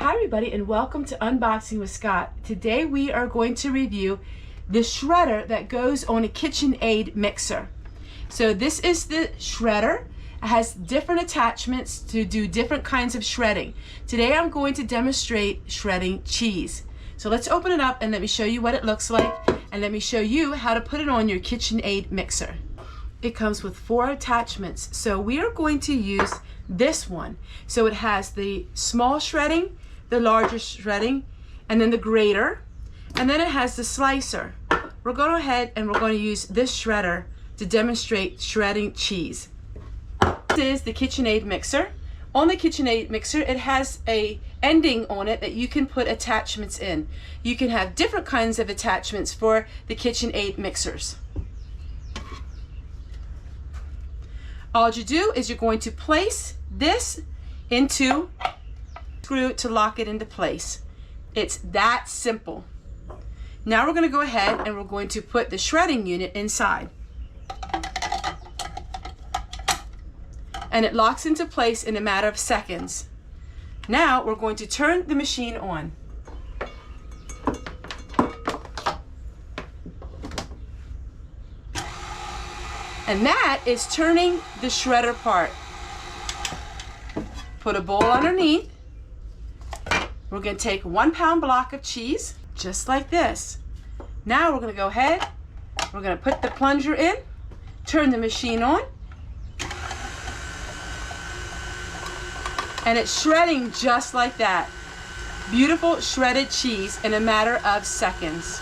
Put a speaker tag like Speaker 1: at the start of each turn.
Speaker 1: Hi everybody, and welcome to Unboxing with Scott. Today we are going to review the shredder that goes on a KitchenAid mixer. So this is the shredder. It has different attachments to do different kinds of shredding. Today I'm going to demonstrate shredding cheese. So let's open it up and let me show you what it looks like, and let me show you how to put it on your KitchenAid mixer. It comes with 4 attachments. So we are going to use this one. So it has the small shredding, the larger shredding, and then the grater, and then it has the slicer. We're going to go ahead and we're going to use this shredder to demonstrate shredding cheese. This is the KitchenAid mixer. On the KitchenAid mixer, it has a ending on it that you can put attachments in. You can have different kinds of attachments for the KitchenAid mixers. All you do is you're going to place this into screw to lock it into place. It's that simple. Now we're going to go ahead and we're going to put the shredding unit inside. And it locks into place in a matter of seconds. Now we're going to turn the machine on. And that is turning the shredder part. Put a bowl underneath. We're going to take a 1-pound block of cheese, just like this. Now we're going to go ahead, we're going to put the plunger in, turn the machine on, and it's shredding just like that. Beautiful shredded cheese in a matter of seconds.